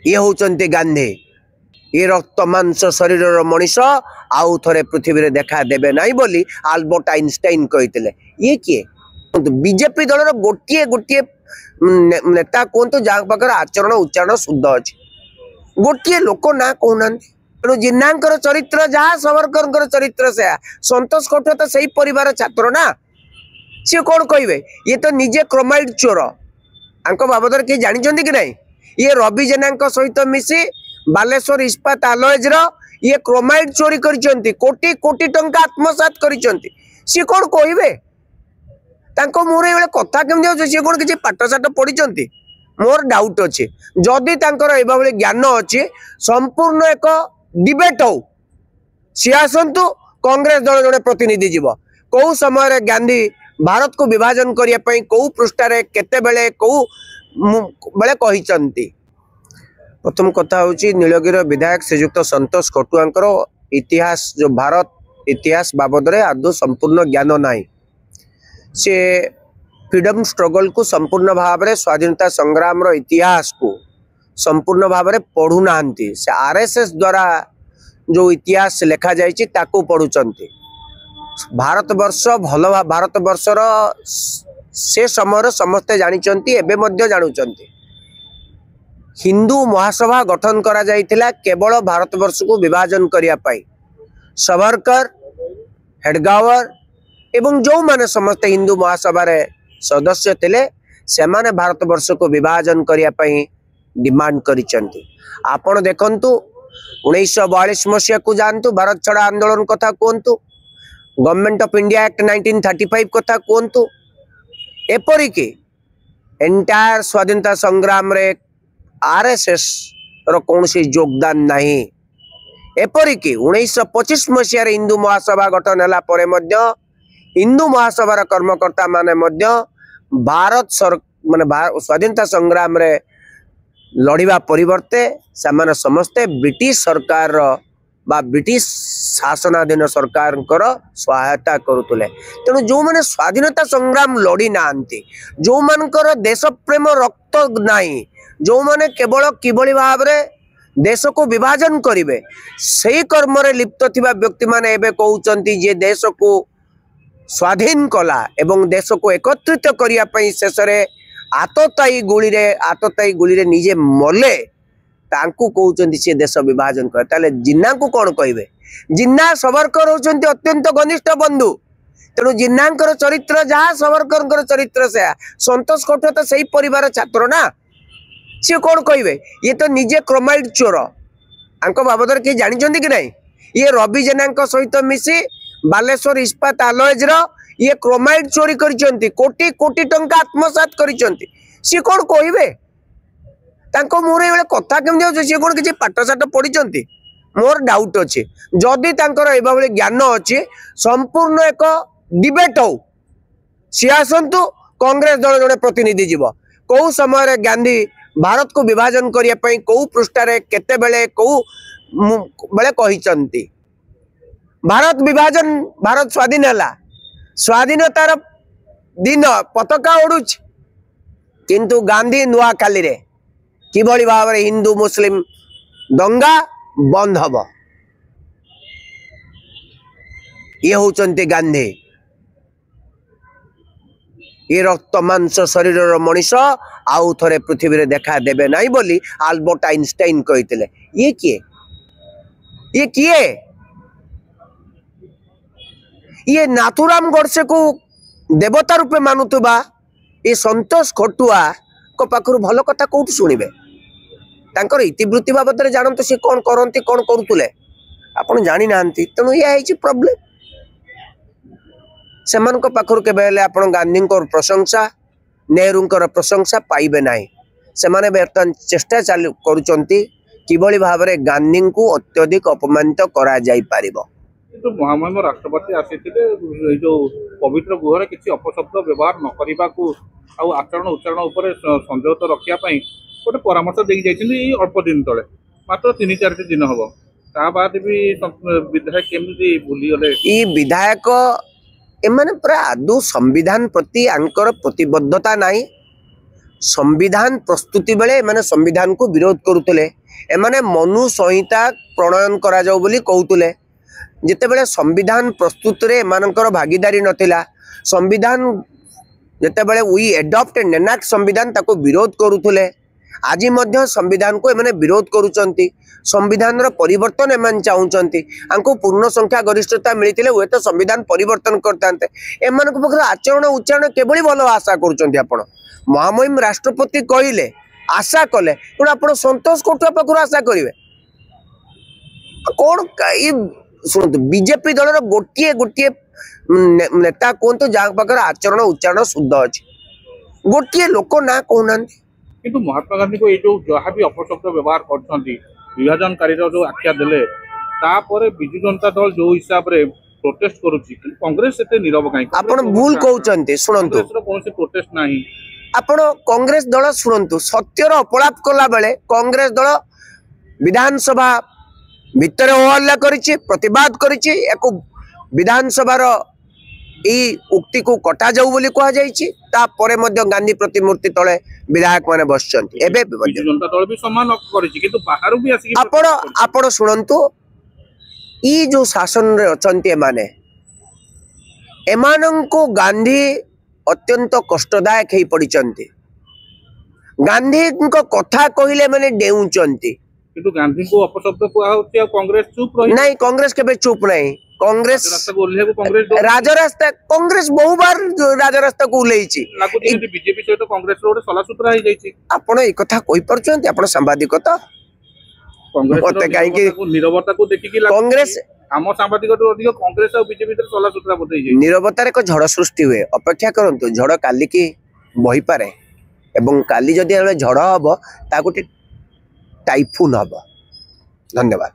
ये होचंती गांधी ये रक्त मांस शरीर मनीष आउ थे पृथ्वी देखा देवे ना बोली आल्बर्ट आइंस्टाइन कहते। ये किए बीजेपी दल गोटे गोटे नेता कहतु जहाँ पाखे आचरण उच्चारण शुद्ध अच्छे गोटे लोक ना कहना तेणु जिन्ना चरित्र जहाँ सावरकर चरित्र से संतोष कठुआ तो सही परिवार छात्र ना सी कौन कहे ये तो निजे क्रोमाइड चोर आंको बाबद किए जानते कि नहीं ये रवि जेना सहित मिसी बालेश्वर इस्पात आलयज ये क्रोमाइड चोरी कर कोटी कोटी टंका आत्मसात कर सी कौन कहे मुहर ये कथा केमती सी कौन किसी पाठशाठ पढ़ी मोर डाउट अच्छे जदि ये ज्ञान अच्छे संपूर्ण एक डिबेट हो सी आसतु कांग्रेस दल जड़े प्रतिनिधि जीव कौ समय गांधी भारत को विभाजन करने कौ पृष्ठार केते बेले कौ बेले कहते। प्रथम कथा हूँ नीलगिरी विधायक श्रीजुक्त संतोष कटुआ इतिहास जो भारत इतिहास बाबद आदौ संपूर्ण ज्ञान ना से फ्रीडम स्ट्रगल को संपूर्ण भाव में स्वाधीनता संग्राम इतिहास को संपूर्ण भाव में पढ़ुना से आरएसएस द्वारा जो इतिहास लिखा जाइए ताकू पढ़ुंट भारतवर्ष भल भारतवर्षर से समय समस्ते जानते एवं जानुंट हिंदू महासभा गठन करा जाइथिला केवल भारतवर्ष को विभाजन करने सावरकर हेडगावर एवं जो माने समस्त हिंदू महासभा सदस्य थे से माने भारतवर्ष को विभाजन करने डिमांड करिसेंती। आपण देखंतु 1942 मसीहा को जानतु भारत छड़ा आंदोलन कथा कहतु गवर्नमेंट ऑफ इंडिया एक्ट 1935 कथा कहतु एपरिकी एंटायर स्वाधीनता संग्राम रे आरएसएस रो कौन सी योगदान नहीं एपरिकी 1925 मसीह हिंदू महासभा गठन होला परे मध्य हिंदू महासभार कर्मकर्ता माने मध्य भारत माने स्वाधीनता संग्राम रे लड़िबा परिवर्ते से समस्ते ब्रिटिश सरकार बा ब्रिटिश शासनाधीन सरकार सहायता करुले। तेणु जो माने स्वाधीनता संग्राम लड़ी ना जो मानकर देश प्रेम रक्त नहीं जो माने केवल किभली भाव रे देश को विभाजन करिवे सही कर्म रे लिप्त थिबा व्यक्ति माने एबे कहउचंती जे देश को स्वाधीन कला एवं देश को एकत्रित करिया पई शेष रे आतताई गुली रे निजे मले तांकू कहउचंती से देश विभाजन कर ताले जिन्ना को कौन कहिबे जिन्ना सावरकर होचंती अत्यंत घनिष्ठ बंधु तेणु जिन्ना चरित्र जहाँ सावरकर चरित्र से संतोष कठुआ तो सही परिवार छात्र ना सी कौन कहे ये तो निजे क्रोमाइड चोर आंको बाबद किए जानते कि नहीं ये रवि जेना सहित मिसी बालेश्वर इस्पात आलयज ये क्रोमाइड चोरी कर कोटी कोटी टंका आत्मसात कर सी कौन कहे मुहर ये कथा केमती सी कौन किसी पाठशाठ पढ़ी मोर डाउट अच्छे जदि ये ज्ञान अच्छे संपूर्ण एक डिबेट हो सी आसतु कांग्रेस दल जड़े प्रतिनिधि जीव कौ समय गांधी भारत को विभाजन करने कौ पृष्ठार केते बेले कौ बेले कहते। भारत विभाजन भारत स्वाधीन है स्वाधीनतार दिन पताका उड़ुच किंतु गांधी नुआखाली रे किभली भाव में हिंदू मुस्लिम दंगा बंद हब ये होचंती गांधी ये रक्त मांस शरीर मनीष आउ थे पृथ्वी देखा देवे ना बोली आल्बर्ट आइंस्टाइन कहते। ये किए ये नाथुराम गोडसे को देवता रूपे मानुवा ये संतोष कटुआ को पाखु भल कथा कौट शुणे इतिवृत्ति बाबद जानते सी कौन करती कौन करुले आप जानी ना तेणु यह प्रोब्लेम से पाखु केवे आप गांधी प्रशंसा नेहरू प्रशंसा पाइबे ना से बर्तमान चेष्टा चालू करी भाव में गांधी को अत्यधिक अपमानित करा जाई पारिबो। तो महामहिम राष्ट्रपति आसीथिले जो पवित्र गुहर किसी अपशब्द व्यवहार न करने को आचरण उच्चारण उपर संजोत रखा गोटे परामर्श दे अल्प दिन तले मात्र 3-4 दिन हम ता बाद भी विधायक केमती भूलीगले ये विधायक एमाने पूरा आदौ संविधान प्रति आंकर प्रतिबद्धता नहीं संविधान प्रस्तुति बेले एमाने संविधान को विरोध करुले एमाने मनु संहिता प्रणयन करा जाऊ बोली कहूले जितेबले संविधान प्रस्तुत रे एमानकर भागीदारी नथिला संविधान जितेबले वी एडॉप्ट एंड एनाक्ट संविधान ताको विरोध करुले आज मध्य संविधान को एमाने विरोध करुचंती संविधान रो परिवर्तन एमान चाहूचंती आंको पूर्ण संख्या गरिष्ठता मिलिथिले हुए तो संविधान परिवर्तन करतांते एमानक पखर आचरण उच्चारण केबळी भलो आशा करुचंती आपण महामहिम राष्ट्रपति कहले आशा कले पण आपण संतोष कोठा पखर आशा करिवे कोन शुणु बीजेपी दल गोटे गोटे नेता कहतु जहाँ पाखर आचरण उच्चारण शुद्ध अच्छे गोटे लोक ना कहना किंतु महात्मा गांधी को ये जो जहाँ भी अपशब्द व्यवहार करछंती विभाजनकारी जो आख्या देले तापर बिजु जनता दल जो हिसाब रे प्रोटेस्ट करूची कांग्रेस एते नीरव काई आपण भूल कहउचंती सुनंतु कोनसे प्रोटेस्ट नाही आपण कांग्रेस दल सुनंतु सत्यर अपलाप कला बेले कांग्रेस दल विधानसभा भितर हल्ला करिछि प्रतिवाद करिछि एको विधानसभा रो ई उक्ति को कटा जाऊ बोली कहा जाइछि तापरे मध्य गांधी प्रतिमूर्ति तळे विधायक माने बसचंती एबे बिजु जनता दल भी सम्मान करिछि किंतु बाहर भी आसी आपण सुनंतु ई जो शासन रे अचंती माने एमानंको गांधी अत्यंत कष्टदायक हे पडिचंती गांधी को कथा कहिले माने डेउचंती किंतु गांधी को अपशब्द को आउछि आ कांग्रेस चुप रही नहीं कांग्रेस केबे चुप नहीं कांग्रेस रास्ता को ओल्हे को कांग्रेस राजरास्ता कांग्रेस बहु बार राजरास्ता को उलेइछि लागुछि कि बीजेपी सहित कांग्रेस रोड सला सूत्रा हे जाइछि आपण ए कथा कहि परछंती आपण सांबादिकता कांग्रेस को नीरवता को देखि कि कांग्रेस आम सांबादिक अधिक कांग्रेस और बीजेपी तर सला सूत्रा बोधै जाइछि नीरवतार एक झड़ सृष्टि हुए अपेक्षा करंतु झड़ काली की बही पारे एवं काली जदि झड़ हबो ता गोटे टाइफून हबो धन्यवाद।